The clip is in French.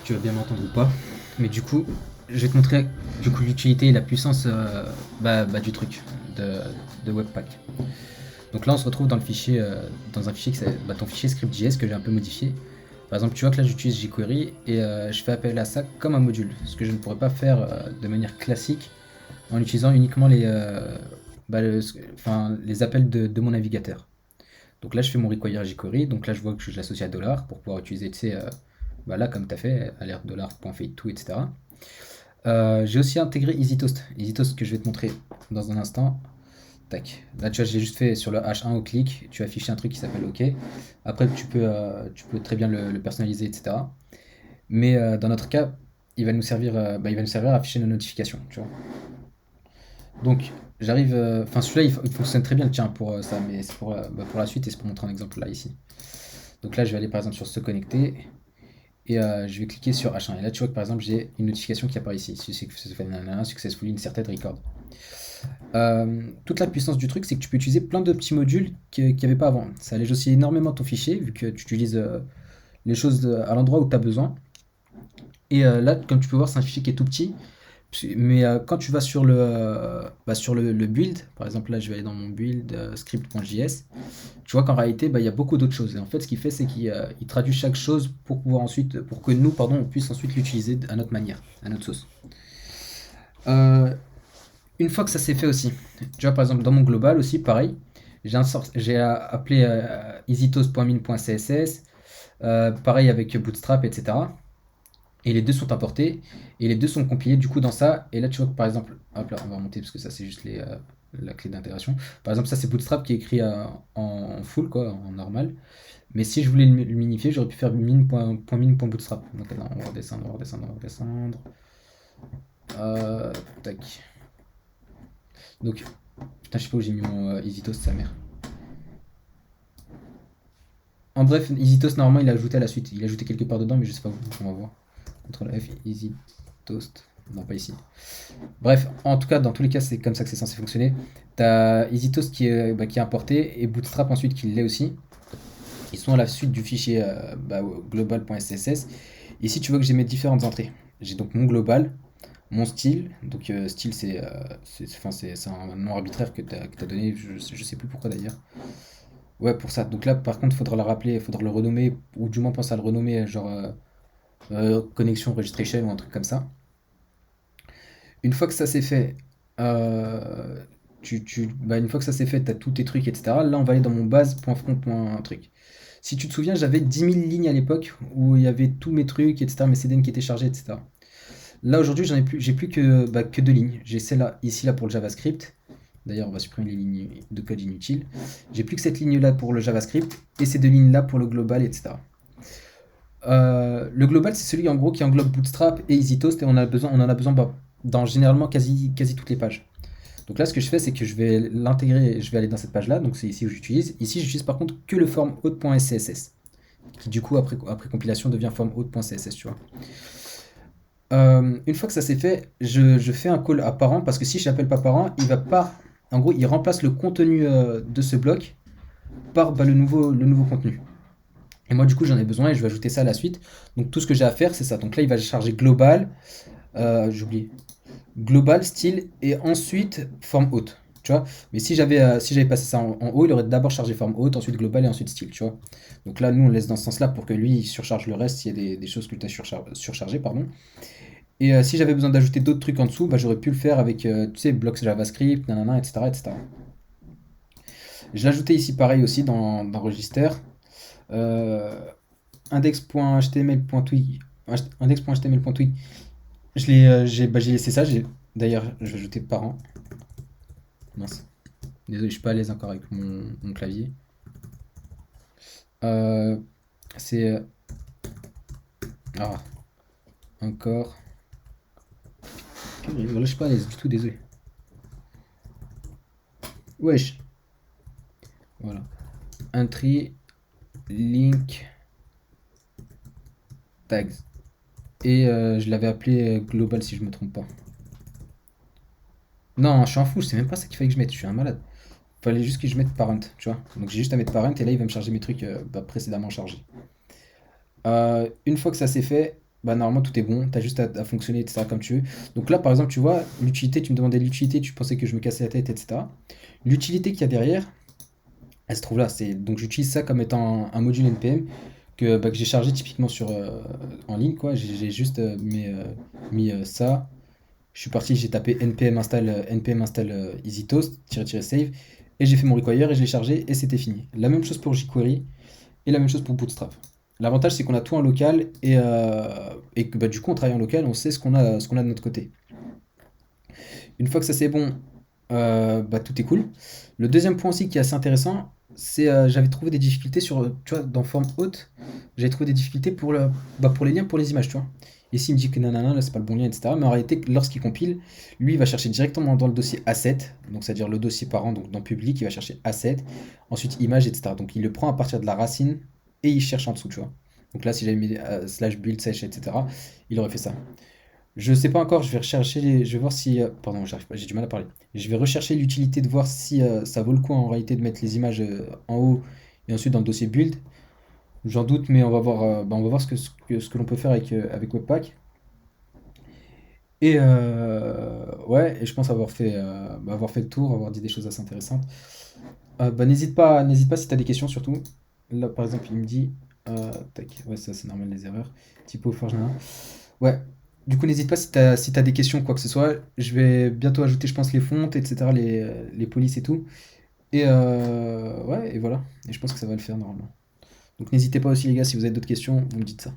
tu vas bien m'entendre ou pas. Mais du coup, je vais te montrer du coup l'utilité et la puissance du truc de, de Webpack. Donc là, on se retrouve dans le fichier, dans un fichier ton fichier script.js que j'ai un peu modifié. Par exemple, tu vois que là, j'utilise jQuery et je fais appel à ça comme un module, ce que je ne pourrais pas faire de manière classique en utilisant uniquement les appels de mon navigateur. Donc là, je fais mon require jQuery. Donc là, je vois que je l'associe à dollar pour pouvoir utiliser, tu sais, là, comme tu as fait, alert $.fade2, etc. J'ai aussi intégré EasyToast. EasyToast que je vais te montrer dans un instant. Tac. Là, tu vois, j'ai juste fait sur le H1 au clic. Tu affiches un truc qui s'appelle OK. Après, tu peux très bien le personnaliser, etc. Mais dans notre cas, il va nous servir à afficher nos notifications. Tu vois. Donc, j'arrive. Enfin, celui-là, il fonctionne très bien le tien pour ça, mais c'est pour la suite et c'est pour montrer un exemple là ici. Donc là, je vais aller par exemple sur se connecter et je vais cliquer sur H1. Et là, tu vois que par exemple, j'ai une notification qui apparaît ici. Successfully inserted record. Toute la puissance du truc, c'est que tu peux utiliser plein de petits modules qu'il n'y avait pas avant. Ça allège aussi énormément ton fichier, vu que tu utilises les choses à l'endroit où tu as besoin. Et là, comme tu peux voir, c'est un fichier qui est tout petit. Mais quand tu vas sur le build, par exemple là je vais aller dans mon build script.js, tu vois qu'en réalité il y a beaucoup d'autres choses. Et en fait ce qu'il fait c'est qu'il traduit chaque chose pour que nous pardon, on puisse ensuite l'utiliser à notre manière, à notre sauce. Euh, une fois que ça s'est fait aussi, tu vois par exemple dans mon global aussi pareil, j'ai appelé easytoast.min.css, pareil avec Bootstrap, etc. Et les deux sont importés et les deux sont compilés du coup dans ça. Et là, tu vois que par exemple, hop là, on va remonter parce que ça, c'est juste la clé d'intégration. Par exemple, ça, c'est Bootstrap qui est écrit en full, quoi, en normal. Mais si je voulais le minifier, j'aurais pu faire min.min.bootstrap. Donc là, on va redescendre, on va redescendre, on va redescendre. Tac. Donc, putain, je sais pas où j'ai mis mon EasyToast, sa mère. En bref, EasyToast, normalement, il a ajouté à la suite. Il a ajouté quelque part dedans, mais je sais pas où. On va voir. CTRL F, EasyToast. Non, pas ici. Bref, en tout cas, dans tous les cas, c'est comme ça que c'est censé fonctionner. T'as EasyToast qui est importé et Bootstrap ensuite qui l'est aussi. Ils sont à la suite du fichier global.css. Ici, tu vois que j'ai mes différentes entrées. J'ai donc mon global, mon style. Donc, style, c'est un nom arbitraire que tu as donné. Je sais plus pourquoi d'ailleurs. Ouais, pour ça. Donc là, par contre, il faudra le rappeler, il faudra le renommer, ou du moins penser à le renommer, genre connexion registration ou un truc comme ça. Une fois que ça s'est fait, euh, une fois que ça s'est fait, tu as tous tes trucs, etc. Là, on va aller dans mon base.front.truc. Si tu te souviens, j'avais 10 000 lignes à l'époque où il y avait tous mes trucs, etc., mes CDN qui étaient chargés, etc. Là, aujourd'hui, j'ai plus que deux lignes. J'ai celle-là, ici, là, pour le JavaScript. D'ailleurs, on va supprimer les lignes de code inutiles. J'ai plus que cette ligne-là pour le JavaScript et ces deux lignes-là pour le global, etc. Le global, c'est celui en gros qui englobe Bootstrap et EasyToast et on en a besoin dans généralement quasi toutes les pages. Donc là, ce que je fais, c'est que je vais l'intégrer, je vais aller dans cette page-là, donc c'est ici où j'utilise. Ici, j'utilise par contre que le form hauts.css, qui du coup, après compilation, devient form hauts.css, tu vois. Une fois que ça c'est fait, je fais un call à parent, parce que si je n'appelle pas parent, il va pas. En gros, il remplace le contenu de ce bloc par le nouveau contenu. Et moi, du coup, j'en ai besoin et je vais ajouter ça à la suite. Donc, tout ce que j'ai à faire, c'est ça. Donc là, il va charger global, j'ai oublié, global, style, et ensuite forme haute. Tu vois. Mais si j'avais passé ça en haut, il aurait d'abord chargé forme haute, ensuite global et ensuite style. Tu vois. Donc là, nous, on laisse dans ce sens-là pour que lui, il surcharge le reste s'il y a des choses que tu as surchargées. Pardon. Et si j'avais besoin d'ajouter d'autres trucs en dessous, j'aurais pu le faire avec, tu sais, blocks JavaScript, nanana, etc., etc. Je l'ai ajouté ici pareil aussi dans Register. Euh, index.html.twig index.html.twig j'ai laissé ça. D'ailleurs, je vais ajouter parent. Mince. Désolé, je suis pas à l'aise encore avec mon clavier. Euh, c'est. Ah, encore. Là, je suis pas à l'aise du tout, désolé. Wesh. Voilà. Entry, link, tags. Et je l'avais appelé global si je me trompe pas. Non, je suis un fou, c'est même pas ça qu'il fallait que je mette, je suis un malade. Fallait juste que je mette parent, tu vois. Donc j'ai juste à mettre parent et là il va me charger mes trucs précédemment chargés. Une fois que ça c'est fait, bah normalement tout est bon, t'as juste à fonctionner, etc. comme tu veux. Donc là, par exemple, tu vois, l'utilité, tu me demandais l'utilité, tu pensais que je me cassais la tête, etc. L'utilité qu'il y a derrière, elle se trouve là. Donc j'utilise ça comme étant un module NPM que j'ai chargé typiquement en ligne, quoi. J'ai juste mis ça. Je suis parti, j'ai tapé npm install easytoast, save, et j'ai fait mon require et je l'ai chargé et c'était fini. La même chose pour jQuery et la même chose pour Bootstrap. L'avantage c'est qu'on a tout en local et que du coup on travaille en local, on sait ce qu'on a de notre côté. Une fois que ça c'est bon, tout est cool. Le deuxième point aussi qui est assez intéressant, c'est j'avais trouvé des difficultés tu vois, dans forme haute, j'avais trouvé des difficultés pour les liens, pour les images, tu vois. Ici, il me dit que nanana, là, c'est pas le bon lien, etc. Mais en réalité, lorsqu'il compile, lui, il va chercher directement dans le dossier asset, donc c'est-à-dire le dossier parent, donc dans public, il va chercher asset, ensuite image, etc. Donc il le prend à partir de la racine et il cherche en dessous, tu vois. Donc là, si j'avais mis slash build sèche, etc., il aurait fait ça. Je sais pas encore, je vais rechercher, je vais voir si. Pardon, j'arrive pas, j'ai du mal à parler. Je vais rechercher l'utilité de voir si ça vaut le coup en réalité de mettre les images en haut et ensuite dans le dossier build. J'en doute, mais on va voir ce que l'on peut faire avec Webpack. Et ouais, et je pense avoir fait le tour, avoir dit des choses assez intéressantes. N'hésite pas si tu as des questions surtout. Là, par exemple, il me dit. Tac, ouais, ça c'est normal les erreurs. Typo Forge, nanana. Ouais. Du coup, n'hésite pas si t'as des questions, quoi que ce soit. Je vais bientôt ajouter, je pense, les fontes, etc., les polices et tout. Et ouais, et voilà. Et je pense que ça va le faire normalement. Donc n'hésitez pas aussi, les gars, si vous avez d'autres questions, vous me dites ça.